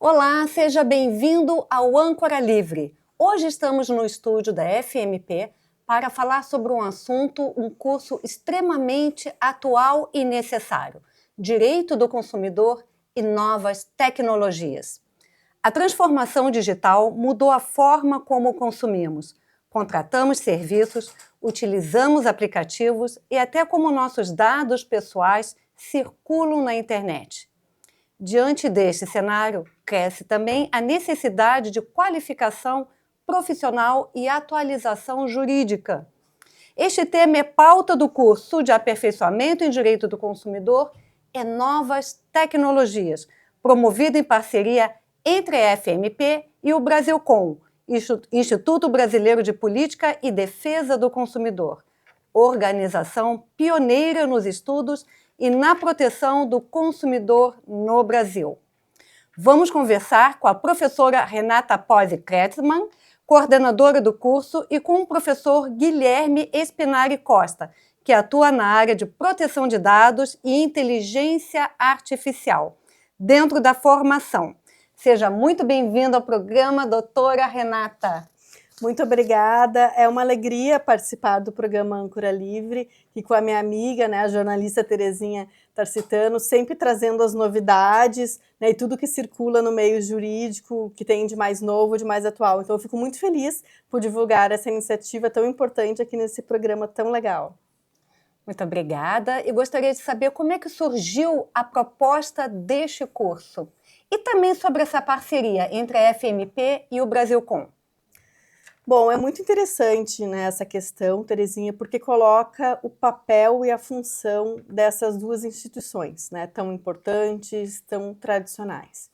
Olá, seja bem-vindo ao Âncora Livre. Hoje estamos no estúdio da FMP para falar sobre um curso extremamente atual e necessário: Direito do Consumidor e Novas Tecnologias. A transformação digital mudou a forma como consumimos, contratamos serviços, utilizamos aplicativos e até como nossos dados pessoais circulam na internet. Diante deste cenário, cresce também a necessidade de qualificação profissional e atualização jurídica. Este tema é pauta do curso de aperfeiçoamento em Direito do Consumidor e Novas Tecnologias, promovido em parceria entre a FMP e o Brasilcom, Instituto Brasileiro de Política e Defesa do Consumidor, organização pioneira nos estudos e na proteção do consumidor no Brasil. Vamos conversar com a professora Renata Pozzi Kretzmann, coordenadora do curso, e com o professor Guilherme Espinari Costa, que atua na área de proteção de dados e inteligência artificial, dentro da formação. Seja muito bem-vinda ao programa, doutora Renata. Muito obrigada, é uma alegria participar do programa Âncora Livre, e com a minha amiga, a jornalista Terezinha Tarcitano, sempre trazendo as novidades, e tudo que circula no meio jurídico, que tem de mais novo, de mais atual. Então eu fico muito feliz por divulgar essa iniciativa tão importante aqui nesse programa tão legal. Muito obrigada, e gostaria de saber como é que surgiu a proposta deste curso, e também sobre essa parceria entre a FMP e o Brasilcom. Bom, é muito interessante essa questão, Terezinha, porque coloca o papel e a função dessas duas instituições, tão importantes, tão tradicionais.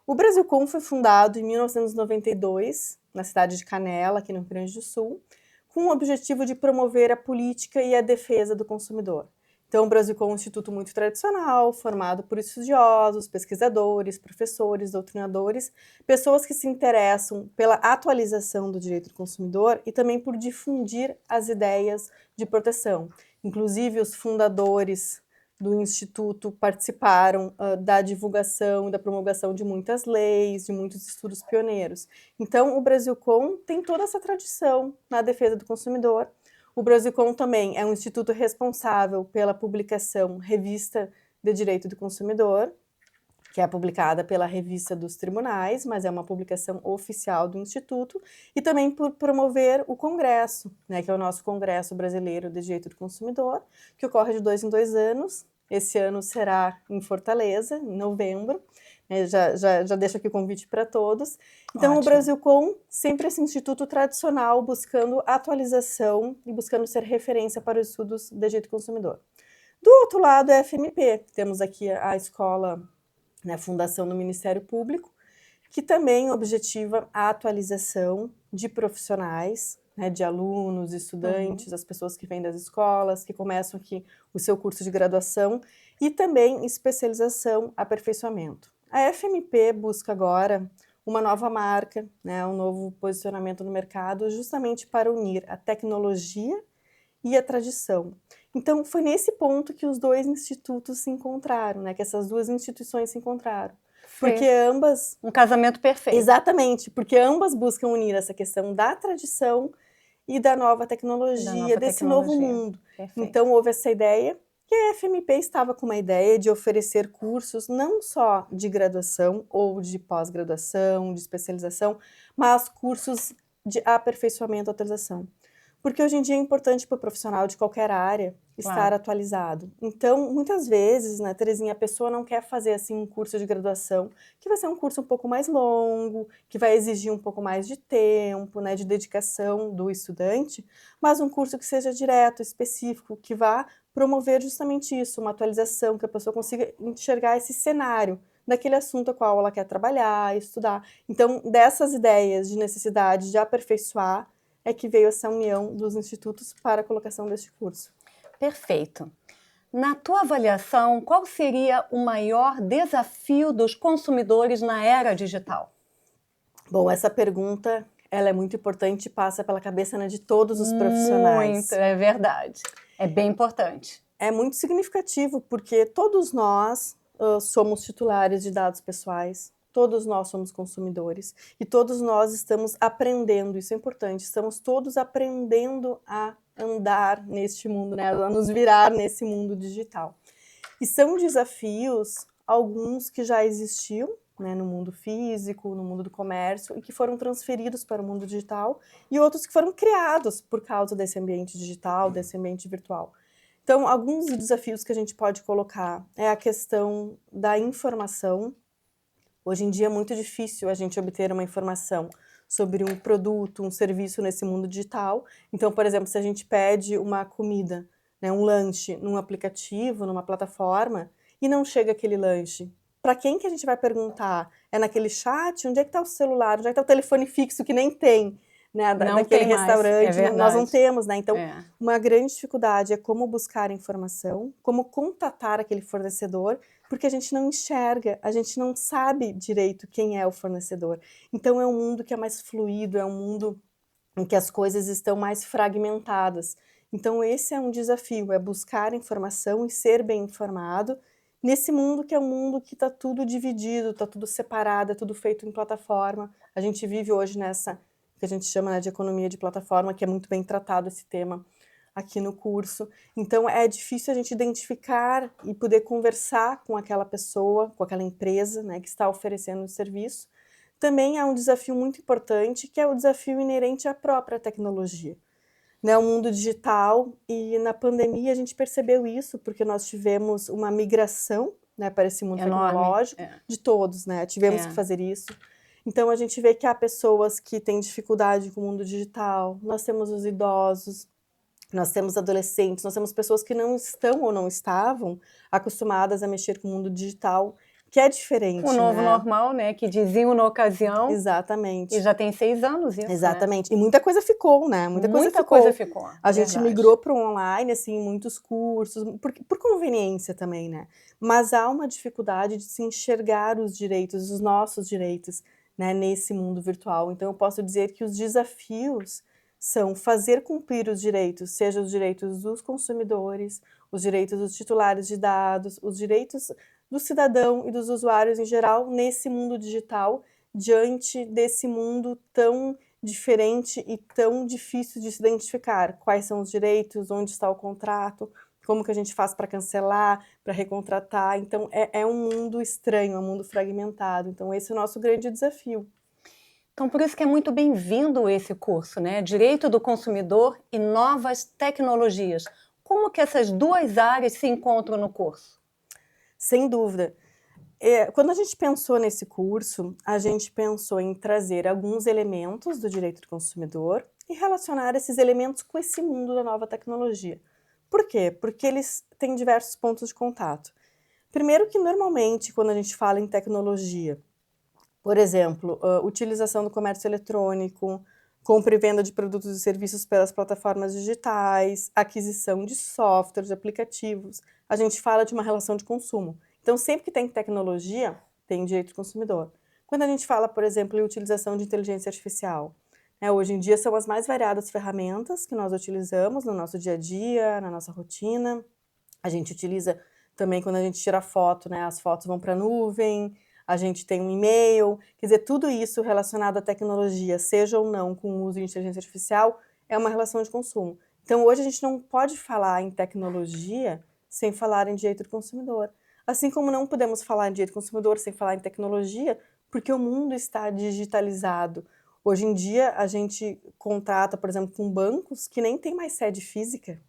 O Brasilcom foi fundado em 1992, na cidade de Canela, aqui no Rio Grande do Sul, com o objetivo de promover a política e a defesa do consumidor. Então, o Brasilcom é um instituto muito tradicional, formado por estudiosos, pesquisadores, professores, doutrinadores, pessoas que se interessam pela atualização do direito do consumidor e também por difundir as ideias de proteção. Inclusive, os fundadores do instituto participaram da divulgação e da promulgação de muitas leis, de muitos estudos pioneiros. Então, o Brasilcom tem toda essa tradição na defesa do consumidor. O Brasilcom também é um instituto responsável pela publicação Revista de Direito do Consumidor, que é publicada pela Revista dos Tribunais, mas é uma publicação oficial do Instituto, e também por promover o Congresso, que é o nosso Congresso Brasileiro de Direito do Consumidor, que ocorre de 2 em 2 anos. Esse ano será em Fortaleza, em novembro. Já deixo aqui o convite para todos. Então, ótimo. O Brasilcom, sempre esse instituto tradicional, buscando atualização e buscando ser referência para os estudos de direito do consumidor. Do outro lado, é a FMP. Temos aqui a escola, Fundação do Ministério Público, que também objetiva a atualização de profissionais, de alunos, estudantes, as pessoas que vêm das escolas, que começam aqui o seu curso de graduação, e também especialização, aperfeiçoamento. A FMP busca agora uma nova marca, um novo posicionamento no mercado, justamente para unir a tecnologia e a tradição. Então, foi nesse ponto que os dois institutos se encontraram, que essas duas instituições se encontraram. Porque ambas... Um casamento perfeito. Exatamente, porque ambas buscam unir essa questão da tradição e da nova tecnologia, desse novo mundo. Perfeito. Então, houve essa ideia. E a FMP estava com uma ideia de oferecer cursos não só de graduação ou de pós-graduação, de especialização, mas cursos de aperfeiçoamento e atualização. Porque hoje em dia é importante para o profissional de qualquer área estar atualizado. Então, muitas vezes, Terezinha, a pessoa não quer fazer assim um curso de graduação, que vai ser um curso um pouco mais longo, que vai exigir um pouco mais de tempo, de dedicação do estudante, mas um curso que seja direto, específico, que vá promover justamente isso, uma atualização, que a pessoa consiga enxergar esse cenário daquele assunto a qual ela quer trabalhar, estudar. Então, dessas ideias de necessidade de aperfeiçoar, é que veio essa união dos institutos para a colocação deste curso. Perfeito. Na tua avaliação, qual seria o maior desafio dos consumidores na era digital? Bom, essa pergunta ela é muito importante e passa pela cabeça de todos os profissionais. Muito, é verdade. É bem importante. É muito significativo, porque todos nós somos titulares de dados pessoais, todos nós somos consumidores e todos nós estamos aprendendo, isso é importante, estamos todos aprendendo a andar neste mundo, né, a nos virar nesse mundo digital. E são desafios, alguns que já existiam, né, no mundo físico, no mundo do comércio, e que foram transferidos para o mundo digital, e outros que foram criados por causa desse ambiente digital, desse ambiente virtual. Então, alguns desafios que a gente pode colocar é a questão da informação. Hoje em dia é muito difícil a gente obter uma informação sobre um produto, um serviço nesse mundo digital. Então, por exemplo, se a gente pede uma comida, né, um lanche num aplicativo, numa plataforma, e não chega aquele lanche, para quem que a gente vai perguntar? É naquele chat? Onde é que está o celular? Onde é que está o telefone fixo que nem tem, né, daquele restaurante? Nós não temos, né? Então, uma grande dificuldade é como buscar informação, como contatar aquele fornecedor, porque a gente não enxerga, a gente não sabe direito quem é o fornecedor. Então, é um mundo que é mais fluido, é um mundo em que as coisas estão mais fragmentadas. Então, esse é um desafio, é buscar informação e ser bem informado, nesse mundo que é um mundo que está tudo dividido, está tudo separado, é tudo feito em plataforma. A gente vive hoje nessa, que a gente chama, né, de economia de plataforma, que é muito bem tratado esse tema aqui no curso. Então, é difícil a gente identificar e poder conversar com aquela pessoa, com aquela empresa, né, que está oferecendo o serviço. Também há um desafio muito importante, que é o desafio inerente à própria tecnologia. Né, o mundo digital, e na pandemia a gente percebeu isso, porque nós tivemos uma migração, né, para esse mundo tecnológico, de todos, né, tivemos que fazer isso. Então a gente vê que há pessoas que têm dificuldade com o mundo digital, nós temos os idosos, nós temos adolescentes, nós temos pessoas que não estão ou não estavam acostumadas a mexer com o mundo digital, que é diferente, o novo normal, né, que diziam na ocasião. Exatamente. E já tem 6 anos isso, exatamente. Né? E muita coisa ficou, né? Muita coisa ficou. A gente migrou para o online, assim, muitos cursos, por conveniência também, né? Mas há uma dificuldade de se enxergar os direitos, os nossos direitos, né, nesse mundo virtual. Então, eu posso dizer que os desafios são fazer cumprir os direitos, seja os direitos dos consumidores, os direitos dos titulares de dados, os direitos do cidadão e dos usuários em geral nesse mundo digital, diante desse mundo tão diferente e tão difícil de se identificar. Quais são os direitos, onde está o contrato, como que a gente faz para cancelar, para recontratar. Então, é um mundo estranho, é um mundo fragmentado. Então, esse é o nosso grande desafio. Então, por isso que é muito bem-vindo esse curso, né? Direito do consumidor e novas tecnologias. Como que essas duas áreas se encontram no curso? Sem dúvida. Quando a gente pensou nesse curso, a gente pensou em trazer alguns elementos do direito do consumidor e relacionar esses elementos com esse mundo da nova tecnologia. Por quê? Porque eles têm diversos pontos de contato. Primeiro que, normalmente, quando a gente fala em tecnologia, por exemplo, utilização do comércio eletrônico, compra e venda de produtos e serviços pelas plataformas digitais, aquisição de softwares, de aplicativos, a gente fala de uma relação de consumo. Então, sempre que tem tecnologia, tem direito do consumidor. Quando a gente fala, por exemplo, em utilização de inteligência artificial, né, hoje em dia são as mais variadas ferramentas que nós utilizamos no nosso dia a dia, na nossa rotina. A gente utiliza também quando a gente tira foto, né, as fotos vão para a nuvem, a gente tem um e-mail, quer dizer, tudo isso relacionado à tecnologia, seja ou não com o uso de inteligência artificial, é uma relação de consumo. Então, hoje a gente não pode falar em tecnologia sem falar em direito do consumidor. Assim como não podemos falar em direito do consumidor sem falar em tecnologia, porque o mundo está digitalizado. Hoje em dia, a gente contrata, por exemplo, com bancos que nem tem mais sede física.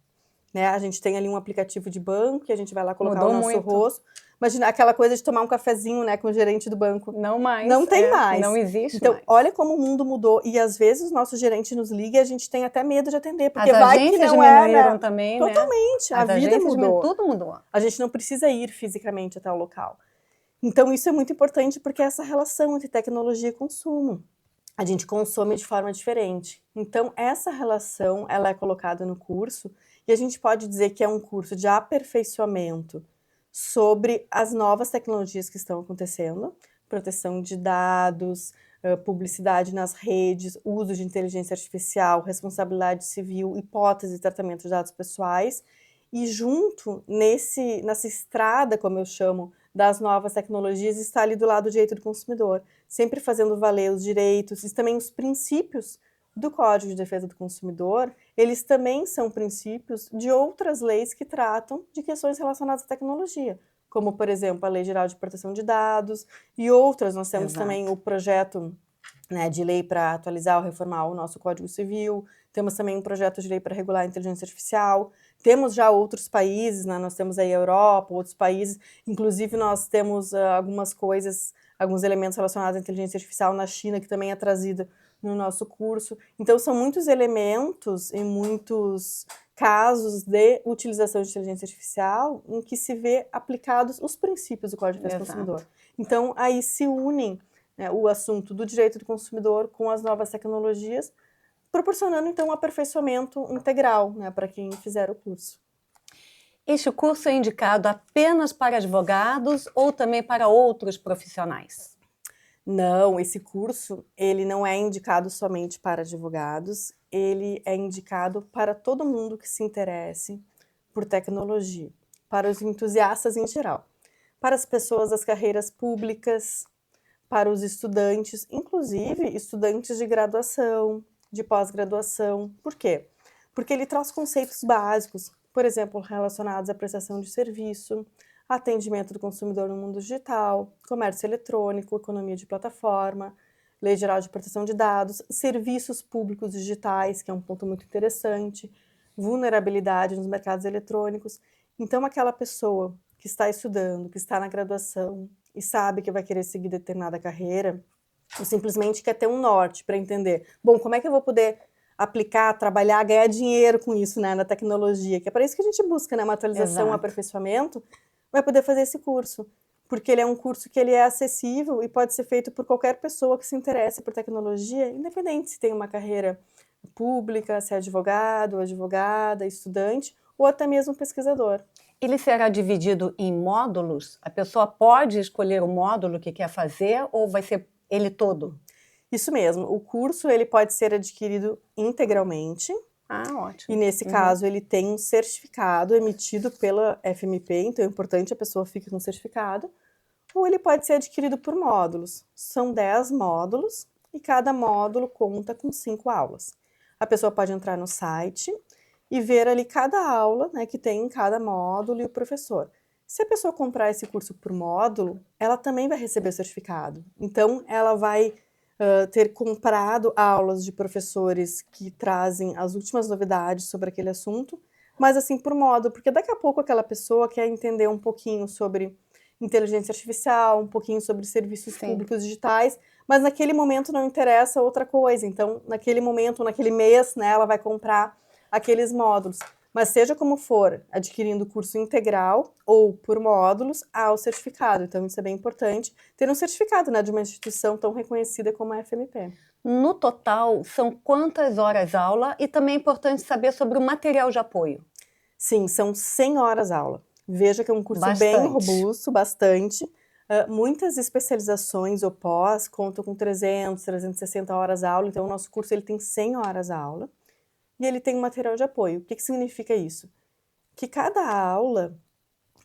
Né? A gente tem ali um aplicativo de banco que a gente vai lá colocar o nosso rosto. Imagina aquela coisa de tomar um cafezinho, né, com o gerente do banco. Não mais. Não tem mais. Não existe então, mais. olha como o mundo mudou. E às vezes o nosso gerente nos liga e a gente tem até medo de atender. Porque as vai que não diminuíram também, totalmente. Né? A vida mudou. Tudo mudou. A gente não precisa ir fisicamente até o local. Então, isso é muito importante porque é essa relação entre tecnologia e consumo. A gente consome de forma diferente. Então, essa relação, ela é colocada no curso e a gente pode dizer que é um curso de aperfeiçoamento sobre as novas tecnologias que estão acontecendo, proteção de dados, publicidade nas redes, uso de inteligência artificial, responsabilidade civil, hipótese de tratamento de dados pessoais, e junto nessa estrada, como eu chamo, das novas tecnologias está ali do lado do direito do consumidor, sempre fazendo valer os direitos e também os princípios do Código de Defesa do Consumidor, eles também são princípios de outras leis que tratam de questões relacionadas à tecnologia, como, por exemplo, a Lei Geral de Proteção de Dados e outras. Nós temos também o projeto, né, de lei para atualizar ou reformar o nosso Código Civil, temos também um projeto de lei para regular a inteligência artificial, temos já outros países, né, nós temos aí a Europa, outros países, inclusive nós temos algumas coisas, alguns elementos relacionados à inteligência artificial na China, que também é trazida no nosso curso. Então, são muitos elementos e muitos casos de utilização de inteligência artificial em que se vê aplicados os princípios do Código de Defesa do Consumidor. Então, aí se unem, né, o assunto do direito do consumidor com as novas tecnologias, proporcionando, então, um aperfeiçoamento integral, né, para quem fizer o curso. Este curso é indicado apenas para advogados ou também para outros profissionais? Não, esse curso, ele não é indicado somente para advogados, ele é indicado para todo mundo que se interesse por tecnologia, para os entusiastas em geral, para as pessoas das carreiras públicas, para os estudantes, inclusive estudantes de graduação, de pós-graduação. Por quê? Porque ele traz conceitos básicos, por exemplo, relacionados à prestação de serviço, atendimento do consumidor no mundo digital, comércio eletrônico, economia de plataforma, Lei Geral de Proteção de Dados, serviços públicos digitais, que é um ponto muito interessante, vulnerabilidade nos mercados eletrônicos. Então, aquela pessoa que está estudando, que está na graduação e sabe que vai querer seguir determinada carreira, ou simplesmente quer ter um norte para entender, bom, como é que eu vou poder aplicar, trabalhar, ganhar dinheiro com isso, né, na tecnologia, que é para isso que a gente busca, né, uma atualização, um aperfeiçoamento, vai poder fazer esse curso, porque ele é um curso que ele é acessível e pode ser feito por qualquer pessoa que se interesse por tecnologia, independente se tem uma carreira pública, se é advogado, advogada, estudante, ou até mesmo pesquisador. Ele será dividido em módulos? A pessoa pode escolher o módulo que quer fazer ou vai ser ele todo? Isso mesmo, o curso ele pode ser adquirido integralmente. Ótimo. E nesse caso ele tem um certificado emitido pela FMP, então é importante a pessoa fique com o certificado, ou ele pode ser adquirido por módulos. São 10 módulos e cada módulo conta com 5 aulas. A pessoa pode entrar no site e ver ali cada aula, né, que tem em cada módulo e o professor. Se a pessoa comprar esse curso por módulo, ela também vai receber o certificado. Então, ela vai ter comprado aulas de professores que trazem as últimas novidades sobre aquele assunto, mas assim, por modo, porque daqui a pouco aquela pessoa quer entender um pouquinho sobre inteligência artificial, um pouquinho sobre serviços públicos digitais, mas naquele momento não interessa outra coisa. Então, naquele momento, naquele mês, né, ela vai comprar aqueles módulos. Mas seja como for, adquirindo o curso integral ou por módulos, há o certificado. Então, isso é bem importante, ter um certificado, né, de uma instituição tão reconhecida como a FMP. No total, são quantas horas aula? E também é importante saber sobre o material de apoio. Sim, são 100 horas aula. Veja que é um curso Bastante. Bem robusto, bastante. Muitas especializações ou pós contam com 300, 360 horas aula. Então, o nosso curso ele tem 100 horas aula. E ele tem um material de apoio. O que significa isso? Que cada aula,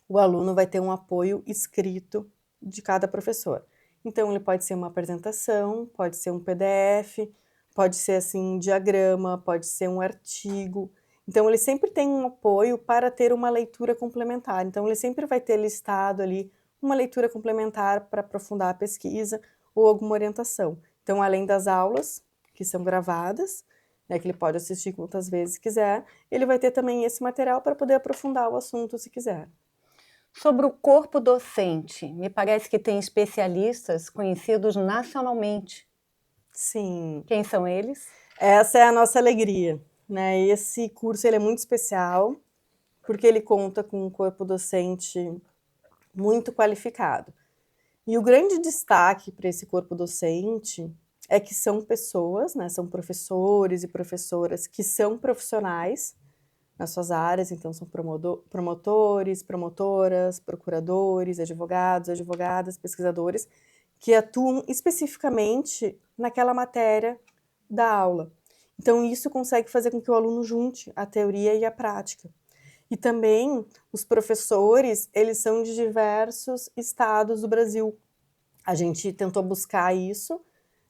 o aluno vai ter um apoio escrito de cada professor. Então, ele pode ser uma apresentação, pode ser um PDF, pode ser assim um diagrama, pode ser um artigo. Então, ele sempre tem um apoio para ter uma leitura complementar. Então, ele sempre vai ter listado ali uma leitura complementar para aprofundar a pesquisa ou alguma orientação. Então, além das aulas, que são gravadas, né, que ele pode assistir quantas vezes quiser, ele vai ter também esse material para poder aprofundar o assunto se quiser. Sobre o corpo docente, me parece que tem especialistas conhecidos nacionalmente. Sim. Quem são eles? Essa é a nossa alegria, né? Esse curso ele é muito especial, porque ele conta com um corpo docente muito qualificado. E o grande destaque para esse corpo docente é que são pessoas, né, são professores e professoras que são profissionais nas suas áreas, então são promotores, promotoras, procuradores, advogados, advogadas, pesquisadores, que atuam especificamente naquela matéria da aula. Então isso consegue fazer com que o aluno junte a teoria e a prática. E também os professores, eles são de diversos estados do Brasil. A gente tentou buscar isso,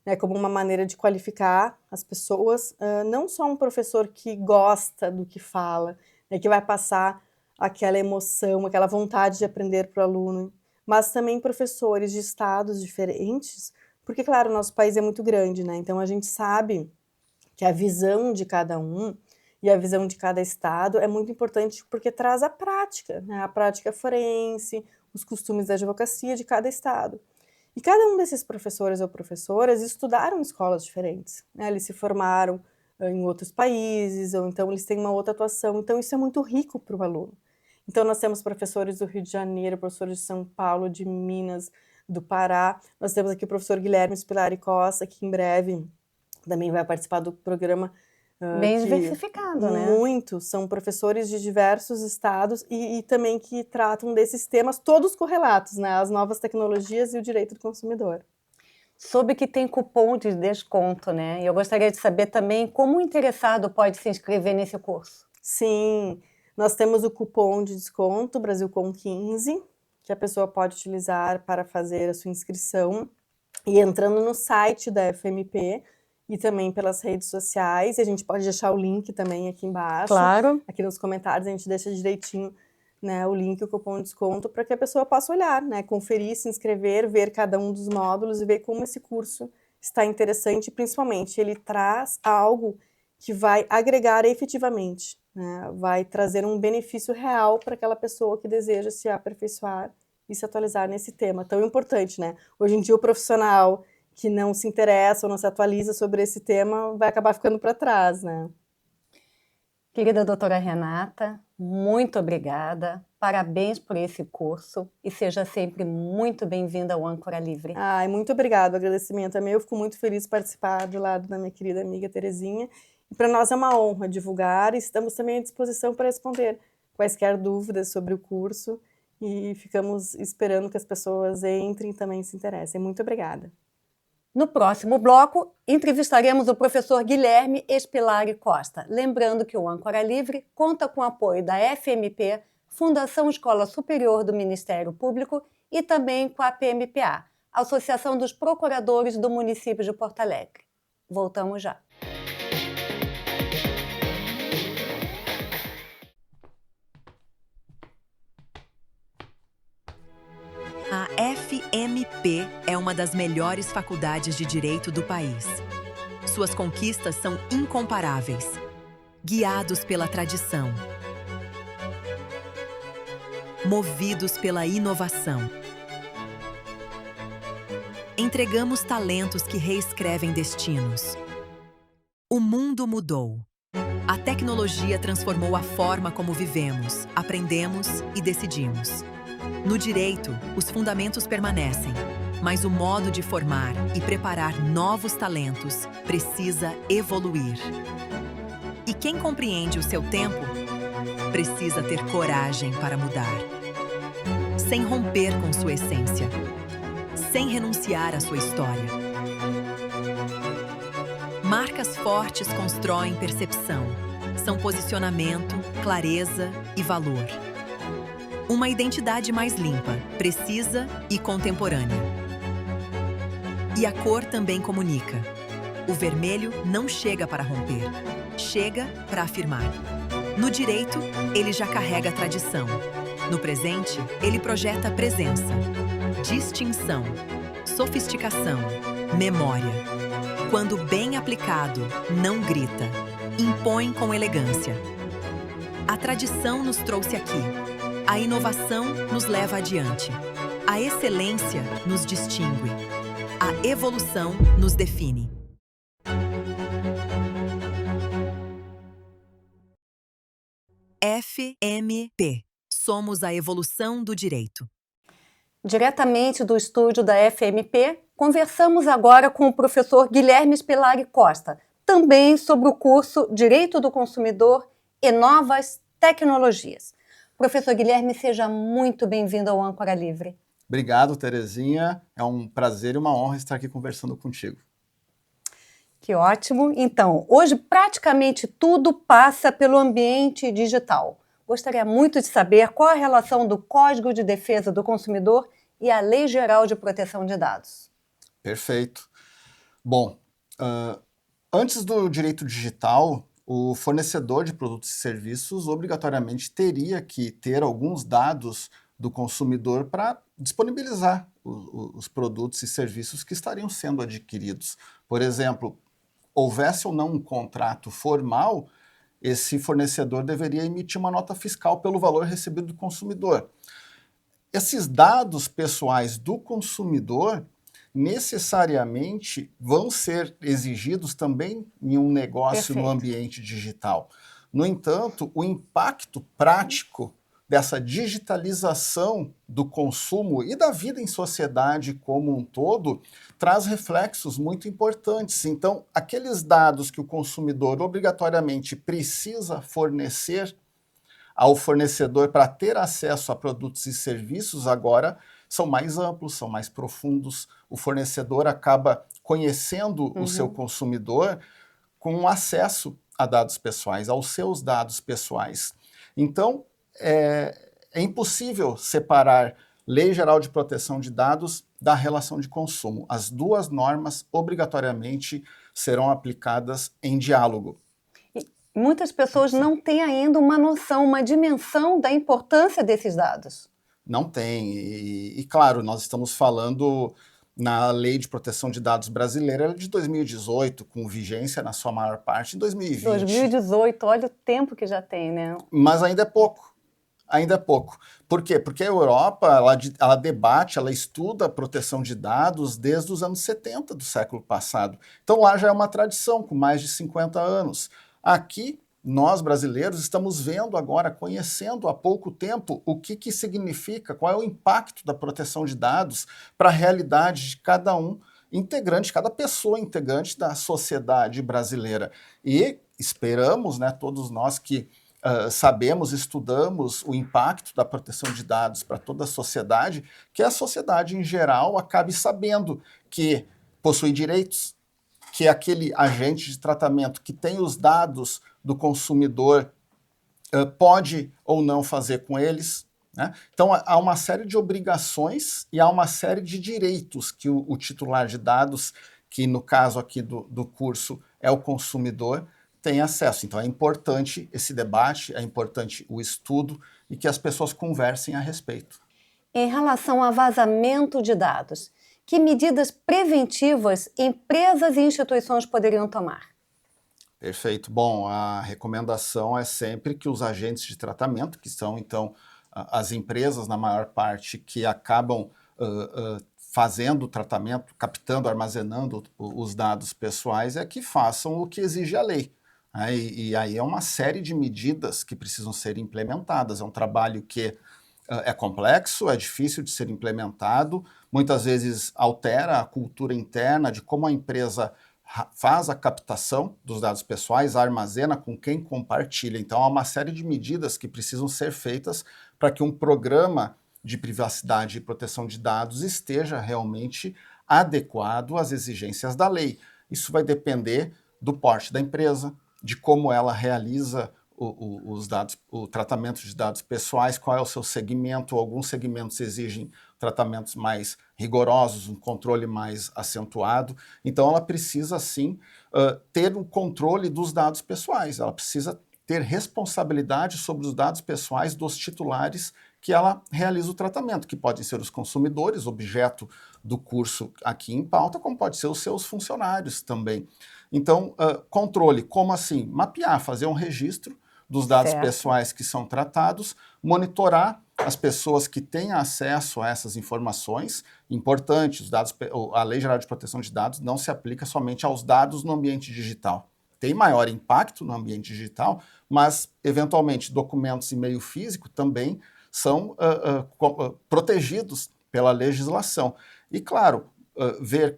né, como uma maneira de qualificar as pessoas, não só um professor que gosta do que fala, né, que vai passar aquela emoção, aquela vontade de aprender para o aluno, mas também professores de estados diferentes, porque, claro, o nosso país é muito grande, né? Então a gente sabe que a visão de cada um e a visão de cada estado é muito importante porque traz a prática, né? A prática forense, os costumes da advocacia de cada estado. E cada um desses professores ou professoras estudaram em escolas diferentes, né? Eles se formaram em outros países, ou então eles têm uma outra atuação. Então isso é muito rico para o aluno. Então nós temos professores do Rio de Janeiro, professores de São Paulo, de Minas, do Pará. Nós temos aqui o professor Guilherme Spilari Costa, que em breve também vai participar do programa. Bem diversificado, né? Muitos são professores de diversos estados e também que tratam desses temas todos correlatos, né? As novas tecnologias e o direito do consumidor. Soube que tem cupom de desconto, né? E eu gostaria de saber também como o interessado pode se inscrever nesse curso. Sim, nós temos o cupom de desconto BrasilCom15, que a pessoa pode utilizar para fazer a sua inscrição. E entrando no site da FMP e também pelas redes sociais, e a gente pode deixar o link também aqui embaixo. Claro. Aqui nos comentários a gente deixa direitinho, né, o link, o cupom de desconto, para que a pessoa possa olhar, né, conferir, se inscrever, ver cada um dos módulos e ver como esse curso está interessante, principalmente ele traz algo que vai agregar efetivamente, né, vai trazer um benefício real para aquela pessoa que deseja se aperfeiçoar e se atualizar nesse tema tão importante, né? Hoje em dia o profissional que não se interessa ou não se atualiza sobre esse tema vai acabar ficando para trás, né? Querida doutora Renata, muito obrigada, parabéns por esse curso e seja sempre muito bem-vinda ao Âncora Livre. Ai, muito obrigada, o agradecimento é meu, eu fico muito feliz de participar do lado da minha querida amiga Terezinha, e para nós é uma honra divulgar e estamos também à disposição para responder quaisquer dúvidas sobre o curso e ficamos esperando que as pessoas entrem e também se interessem. Muito obrigada. No próximo bloco, entrevistaremos o professor Guilherme Spilari Costa. Lembrando que o Âncora Livre conta com o apoio da FMP, Fundação Escola Superior do Ministério Público e também com a PMPA, Associação dos Procuradores do Município de Porto Alegre. Voltamos já. A FMP é uma das melhores faculdades de direito do país. Suas conquistas são incomparáveis, guiados pela tradição, movidos pela inovação. Entregamos talentos que reescrevem destinos. O mundo mudou. A tecnologia transformou a forma como vivemos, aprendemos e decidimos. No direito, os fundamentos permanecem, mas o modo de formar e preparar novos talentos precisa evoluir. E quem compreende o seu tempo precisa ter coragem para mudar, sem romper com sua essência, sem renunciar à sua história. Marcas fortes constroem percepção, são posicionamento, clareza e valor. Uma identidade mais limpa, precisa e contemporânea. E a cor também comunica. O vermelho não chega para romper, chega para afirmar. No direito, ele já carrega tradição. No presente, ele projeta presença, distinção, sofisticação, memória. Quando bem aplicado, não grita, impõe com elegância. A tradição nos trouxe aqui. A inovação nos leva adiante. A excelência nos distingue. A evolução nos define. FMP. Somos a evolução do direito. Diretamente do estúdio da FMP, conversamos agora com o professor Guilherme Spilari Costa, também sobre o curso Direito do Consumidor e Novas Tecnologias. Professor Guilherme, seja muito bem-vindo ao Âncora Livre. Obrigado, Terezinha. É um prazer e uma honra estar aqui conversando contigo. Que ótimo. Então, hoje praticamente tudo passa pelo ambiente digital. gostaria muito de saber qual a relação do Código de Defesa do Consumidor e a Lei Geral de Proteção de Dados. Perfeito. Bom, antes do direito digital, o fornecedor de produtos e serviços obrigatoriamente teria que ter alguns dados do consumidor para disponibilizar os produtos e serviços que estariam sendo adquiridos. Por exemplo, houvesse ou não um contrato formal, esse fornecedor deveria emitir uma nota fiscal pelo valor recebido do consumidor. Esses dados pessoais do consumidor necessariamente vão ser exigidos também em um negócio no ambiente digital. No entanto, o impacto prático dessa digitalização do consumo e da vida em sociedade como um todo traz reflexos muito importantes. Então, aqueles dados que o consumidor obrigatoriamente precisa fornecer ao fornecedor para ter acesso a produtos e serviços agora são mais amplos, são mais profundos. O fornecedor acaba conhecendo o seu consumidor com acesso a dados pessoais, aos seus dados pessoais. Então, é impossível separar Lei Geral de Proteção de Dados da relação de consumo. As duas normas obrigatoriamente serão aplicadas em diálogo. Muitas pessoas não têm ainda uma noção, uma dimensão da importância desses dados. Não tem. E claro, nós estamos falando na Lei de Proteção de Dados brasileira de 2018, com vigência na sua maior parte em 2020. 2018, olha o tempo que já tem, né? Mas ainda é pouco. Ainda é pouco. Por quê? Porque a Europa, ela debate, ela estuda a proteção de dados desde os anos 70 do século passado. Então lá já é uma tradição, com mais de 50 anos. Aqui, nós brasileiros estamos vendo agora, conhecendo há pouco tempo o que significa, qual é o impacto da proteção de dados para a realidade de cada um integrante, cada pessoa integrante da sociedade brasileira. E esperamos, né, todos nós que sabemos, estudamos o impacto da proteção de dados para toda a sociedade, que a sociedade em geral acabe sabendo que possui direitos, que aquele agente de tratamento que tem os dados do consumidor pode ou não fazer com eles, né? Então há uma série de obrigações e há uma série de direitos que o titular de dados, que no caso aqui do curso é o consumidor, tem acesso. Então é importante esse debate, é importante o estudo e que as pessoas conversem a respeito. Em relação a vazamento de dados, que medidas preventivas empresas e instituições poderiam tomar? Perfeito. Bom, a recomendação é sempre que os agentes de tratamento, que são então as empresas na maior parte que acabam fazendo o tratamento, captando, armazenando os dados pessoais, é que façam o que exige a lei. E aí é uma série de medidas que precisam ser implementadas. É um trabalho que é complexo, é difícil de ser implementado, muitas vezes altera a cultura interna de como a empresa faz a captação dos dados pessoais, armazena, com quem compartilha. Então há uma série de medidas que precisam ser feitas para que um programa de privacidade e proteção de dados esteja realmente adequado às exigências da lei. Isso vai depender do porte da empresa, de como ela realiza os dados, o tratamento de dados pessoais, qual é o seu segmento. Alguns segmentos exigem tratamentos mais rigorosos, um controle mais acentuado. Então ela precisa sim ter um controle dos dados pessoais, ela precisa ter responsabilidade sobre os dados pessoais dos titulares que ela realiza o tratamento, que podem ser os consumidores, objeto do curso aqui em pauta, como pode ser os seus funcionários também. Então, controle, como assim? Mapear, fazer um registro dos dados pessoais que são tratados, monitorar as pessoas que têm acesso a essas informações. Importante, a Lei Geral de Proteção de Dados não se aplica somente aos dados no ambiente digital. Tem maior impacto no ambiente digital, mas, eventualmente, documentos em meio físico também são protegidos pela legislação. E, claro, ver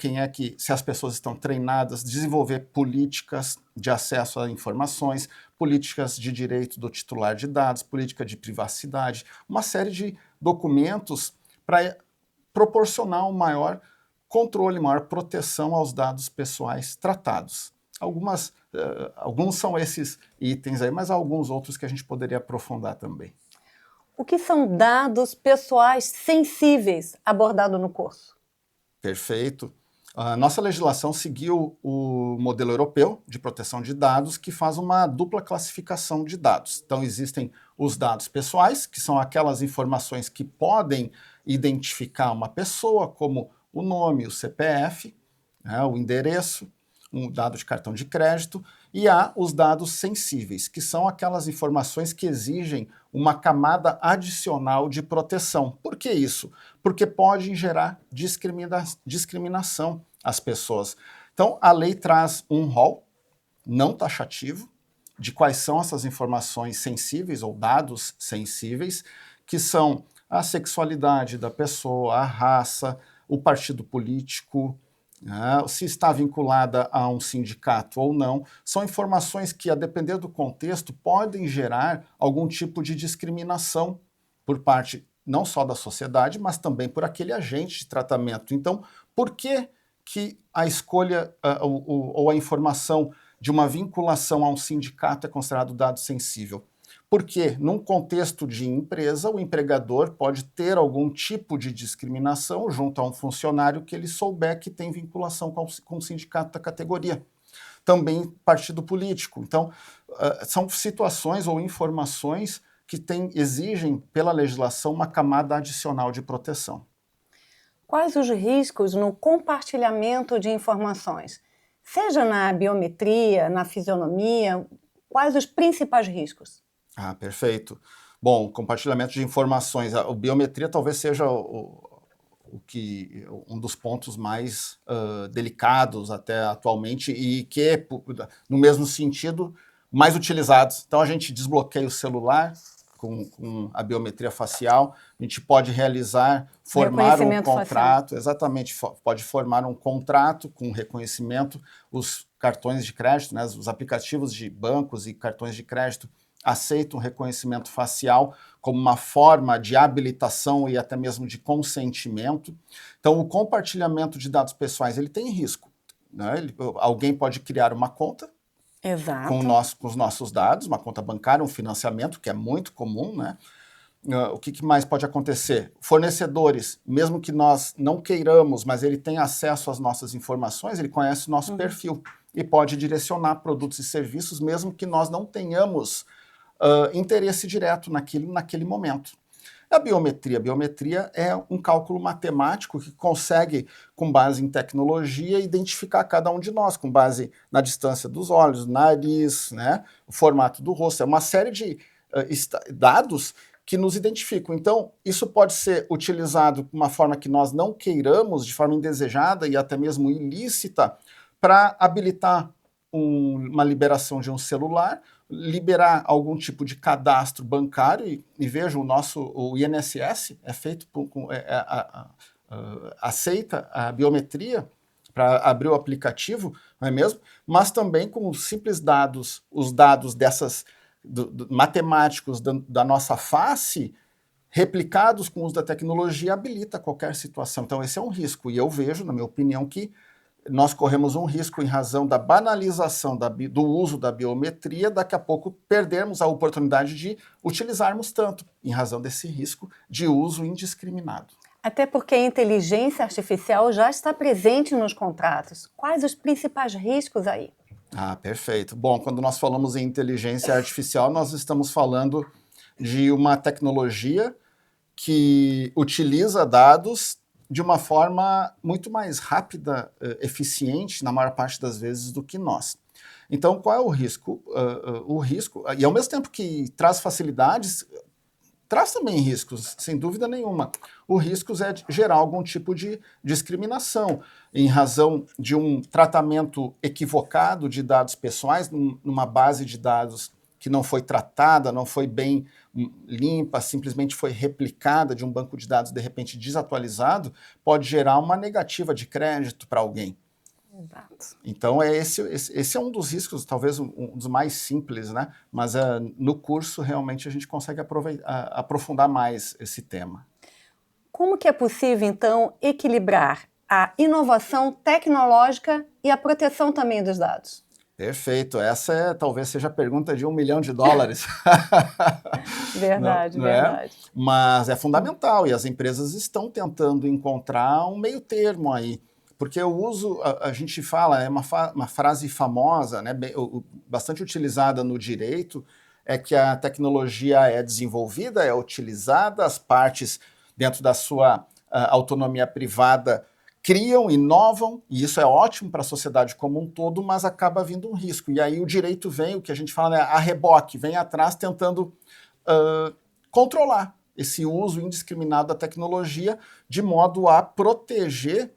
se as pessoas estão treinadas, desenvolver políticas de acesso a informações, políticas de direito do titular de dados, política de privacidade, uma série de documentos para proporcionar um maior controle, maior proteção aos dados pessoais tratados. Alguns são esses itens aí, mas há alguns outros que a gente poderia aprofundar também. O que são dados pessoais sensíveis abordado no curso? Perfeito. A nossa legislação seguiu o modelo europeu de proteção de dados, que faz uma dupla classificação de dados. Então, existem os dados pessoais, que são aquelas informações que podem identificar uma pessoa, como o nome, o CPF, né, o endereço, um dado de cartão de crédito, e há os dados sensíveis, que são aquelas informações que exigem uma camada adicional de proteção. Por que isso? Porque podem gerar discriminação às pessoas. Então, a lei traz um rol não taxativo de quais são essas informações sensíveis ou dados sensíveis, que são a sexualidade da pessoa, a raça, o partido político, se está vinculada a um sindicato ou não, são informações que, a depender do contexto, podem gerar algum tipo de discriminação por parte não só da sociedade, mas também por aquele agente de tratamento. Então, por que a escolha ou a informação de uma vinculação a um sindicato é considerado dado sensível? Porque, num contexto de empresa, o empregador pode ter algum tipo de discriminação junto a um funcionário que ele souber que tem vinculação com o sindicato da categoria. Também partido político. Então, são situações ou informações que exigem, pela legislação, uma camada adicional de proteção. Quais os riscos no compartilhamento de informações? Seja na biometria, na fisionomia, quais os principais riscos? Perfeito. Bom, compartilhamento de informações. A biometria talvez seja um dos pontos mais delicados até atualmente e que, no mesmo sentido, mais utilizados. Então, a gente desbloqueia o celular com a biometria facial, a gente pode formar um contrato, facial. Exatamente, pode formar um contrato com reconhecimento, os cartões de crédito, né, os aplicativos de bancos e cartões de crédito aceitam reconhecimento facial como uma forma de habilitação e até mesmo de consentimento. Então, o compartilhamento de dados pessoais, ele tem risco, né? Alguém pode criar uma conta, exato, com os nossos dados, uma conta bancária, um financiamento, que é muito comum, né? O que mais pode acontecer? Fornecedores, mesmo que nós não queiramos, mas ele tem acesso às nossas informações, ele conhece o nosso perfil e pode direcionar produtos e serviços, mesmo que nós não tenhamos interesse direto naquele momento. A biometria é um cálculo matemático que consegue, com base em tecnologia, identificar cada um de nós, com base na distância dos olhos, nariz, né, o formato do rosto. É uma série de dados que nos identificam. Então, isso pode ser utilizado de uma forma que nós não queiramos, de forma indesejada e até mesmo ilícita, para habilitar uma liberação de um celular, liberar algum tipo de cadastro bancário, e veja, o INSS é feito aceita a biometria para abrir o aplicativo, não é mesmo? Mas também com os simples dados, os dados matemáticos da nossa face, replicados com o uso da tecnologia, habilita qualquer situação. Então, esse é um risco, e eu vejo, na minha opinião, que nós corremos um risco em razão da banalização do uso da biometria, daqui a pouco perdermos a oportunidade de utilizarmos tanto, em razão desse risco de uso indiscriminado. Até porque a inteligência artificial já está presente nos contratos. Quais os principais riscos aí? Perfeito. Bom, quando nós falamos em inteligência artificial, nós estamos falando de uma tecnologia que utiliza dados de uma forma muito mais rápida, eficiente, na maior parte das vezes, do que nós. Então, qual é o risco? O risco, e ao mesmo tempo que traz facilidades, traz também riscos, sem dúvida nenhuma. O risco é gerar algum tipo de discriminação, em razão de um tratamento equivocado de dados pessoais, numa base de dados que não foi tratada, não foi bem limpa, simplesmente foi replicada de um banco de dados de repente desatualizado, pode gerar uma negativa de crédito para alguém. Exato. Então, esse é um dos riscos, talvez um dos mais simples, né? Mas no curso realmente a gente consegue aprofundar mais esse tema. Como que é possível, então, equilibrar a inovação tecnológica e a proteção também dos dados? Perfeito. Essa talvez seja a pergunta de $1 milhão. Verdade, não é? verdade. Mas é fundamental e as empresas estão tentando encontrar um meio termo aí. Porque o uso, a gente fala, é uma frase famosa, né, bastante utilizada no direito, é que a tecnologia é desenvolvida, é utilizada, as partes, dentro da sua autonomia privada, criam, inovam, e isso é ótimo para a sociedade como um todo, mas acaba vindo um risco. E aí o direito vem, o que a gente fala, né, a reboque, vem atrás tentando controlar esse uso indiscriminado da tecnologia, de modo a proteger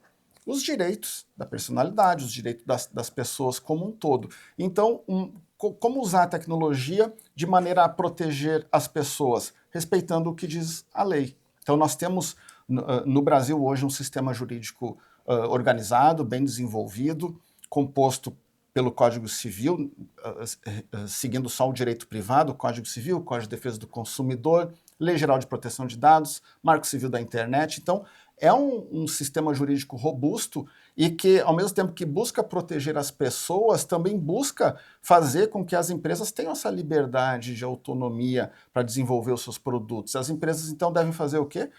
os direitos da personalidade, os direitos das pessoas como um todo. Então, como usar a tecnologia de maneira a proteger as pessoas, respeitando o que diz a lei. Então, nós temos no Brasil hoje um sistema jurídico organizado, bem desenvolvido, composto pelo Código Civil, seguindo só o direito privado, o Código Civil, o Código de Defesa do Consumidor, Lei Geral de Proteção de Dados, Marco Civil da Internet. Então, é um sistema jurídico robusto e que, ao mesmo tempo que busca proteger as pessoas, também busca fazer com que as empresas tenham essa liberdade de autonomia para desenvolver os seus produtos. As empresas, então, devem fazer o quê?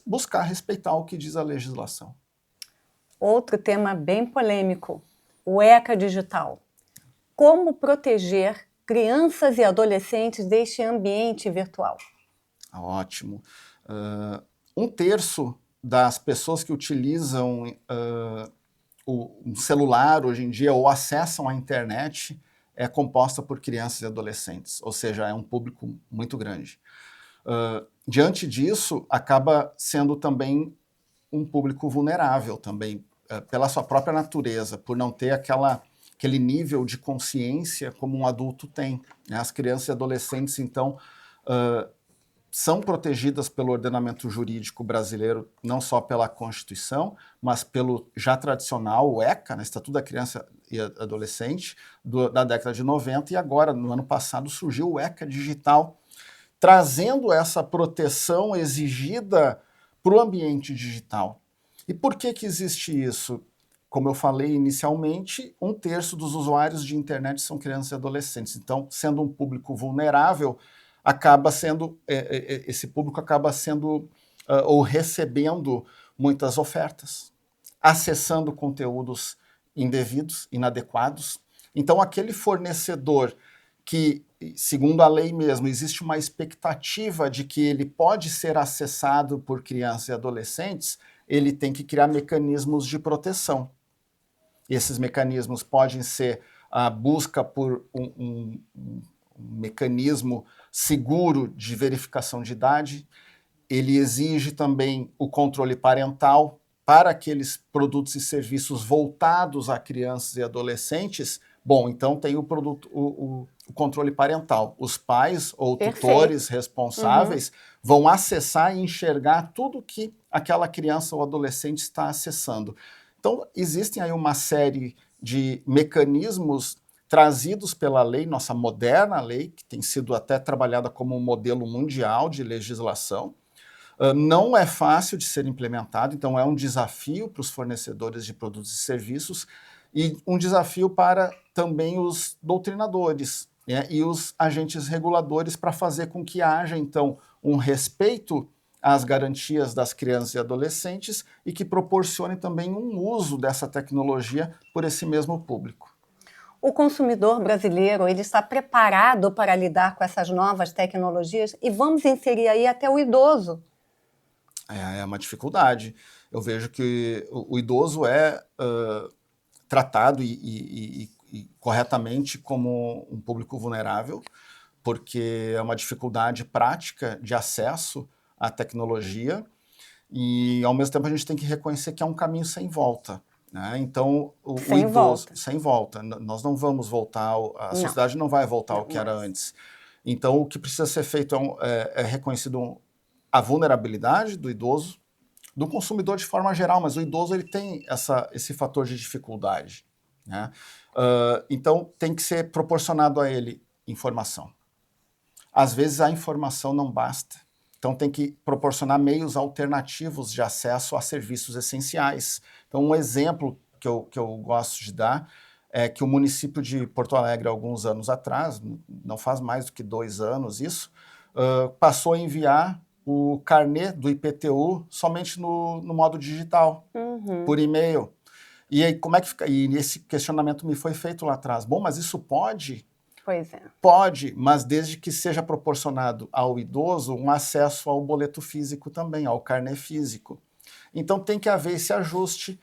Buscar respeitar o que diz a legislação. Outro tema bem polêmico, o ECA digital. Como proteger crianças e adolescentes deste ambiente virtual? Ótimo. 1/3 das pessoas que utilizam um celular hoje em dia ou acessam a internet é composta por crianças e adolescentes, ou seja, é um público muito grande. Diante disso, acaba sendo também um público vulnerável também, pela sua própria natureza, por não ter aquele nível de consciência como um adulto tem, né? As crianças e adolescentes, então, são protegidas pelo ordenamento jurídico brasileiro, não só pela Constituição, mas pelo já tradicional, o ECA, né, Estatuto da Criança e Adolescente, da década de 90, e agora, no ano passado, surgiu o ECA digital, trazendo essa proteção exigida para o ambiente digital. E por que existe isso? Como eu falei inicialmente, 1/3 dos usuários de internet são crianças e adolescentes. Então, sendo um público vulnerável, esse público acaba sendo ou recebendo muitas ofertas, acessando conteúdos indevidos, inadequados. Então, aquele fornecedor que, segundo a lei mesmo, existe uma expectativa de que ele pode ser acessado por crianças e adolescentes, ele tem que criar mecanismos de proteção. Esses mecanismos podem ser a busca por um mecanismo seguro de verificação de idade, ele exige também o controle parental para aqueles produtos e serviços voltados a crianças e adolescentes. Bom, então tem o controle parental. Os pais ou tutores responsáveis vão acessar e enxergar tudo que aquela criança ou adolescente está acessando. Então, existem aí uma série de mecanismos trazidos pela lei, nossa moderna lei, que tem sido até trabalhada como um modelo mundial de legislação. Não é fácil de ser implementado, então é um desafio para os fornecedores de produtos e serviços e um desafio para também os doutrinadores, né, e os agentes reguladores para fazer com que haja, então, um respeito às garantias das crianças e adolescentes e que proporcione também um uso dessa tecnologia por esse mesmo público. O consumidor brasileiro, ele está preparado para lidar com essas novas tecnologias e vamos inserir aí até o idoso. É uma dificuldade. Eu vejo que o idoso é tratado e corretamente como um público vulnerável, porque é uma dificuldade prática de acesso à tecnologia e, ao mesmo tempo, a gente tem que reconhecer que é um caminho sem volta. Né? Então, o idoso, sem volta, nós não vamos voltar, a sociedade não vai voltar ao que era antes. Então, o que precisa ser feito é reconhecido a vulnerabilidade do idoso, do consumidor de forma geral, mas o idoso ele tem esse fator de dificuldade. Né? Então, tem que ser proporcionado a ele informação. Às vezes, a informação não basta. Então, tem que proporcionar meios alternativos de acesso a serviços essenciais. Então, um exemplo que eu gosto de dar é que o município de Porto Alegre, alguns anos atrás, não faz mais do que 2 anos isso, passou a enviar o carnê do IPTU somente no modo digital, por e-mail. E aí, como é que fica? E esse questionamento me foi feito lá atrás. Bom, mas isso pode? Pois é. Pode, mas desde que seja proporcionado ao idoso um acesso ao boleto físico também, ao carnê físico. Então tem que haver esse ajuste,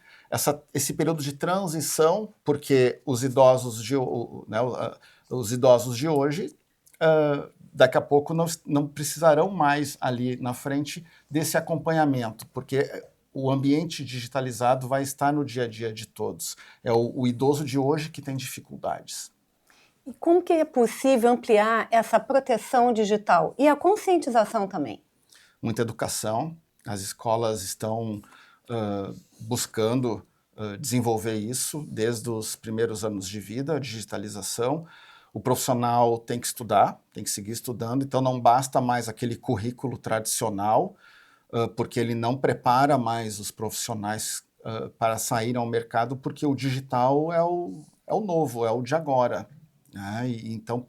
esse período de transição, porque os idosos de hoje, daqui a pouco não precisarão mais ali na frente desse acompanhamento, porque o ambiente digitalizado vai estar no dia a dia de todos. É o idoso de hoje que tem dificuldades. E como que é possível ampliar essa proteção digital e a conscientização também? Muita educação, as escolas estão buscando desenvolver isso desde os primeiros anos de vida, a digitalização. O profissional tem que estudar, tem que seguir estudando, então não basta mais aquele currículo tradicional, porque ele não prepara mais os profissionais para sair ao mercado, porque o digital é o novo, é o de agora. Né? E então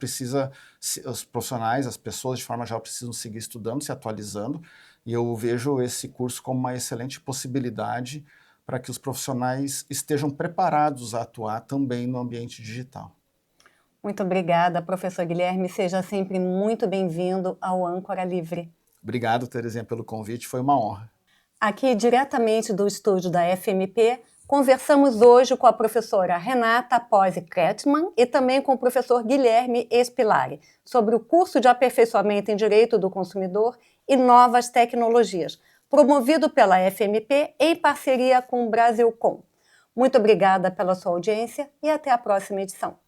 os profissionais, as pessoas de forma geral precisam seguir estudando, se atualizando, e eu vejo esse curso como uma excelente possibilidade para que os profissionais estejam preparados a atuar também no ambiente digital. Muito obrigada, professor Guilherme. Seja sempre muito bem-vindo ao Âncora Livre. Obrigado, Terezinha, pelo convite. Foi uma honra. Aqui, diretamente do estúdio da FMP, conversamos hoje com a professora Renata Pozzi-Kretschmann e também com o professor Guilherme Espilari sobre o curso de aperfeiçoamento em Direito do Consumidor e Novas Tecnologias, promovido pela FMP em parceria com o Brasilcom. Muito obrigada pela sua audiência e até a próxima edição.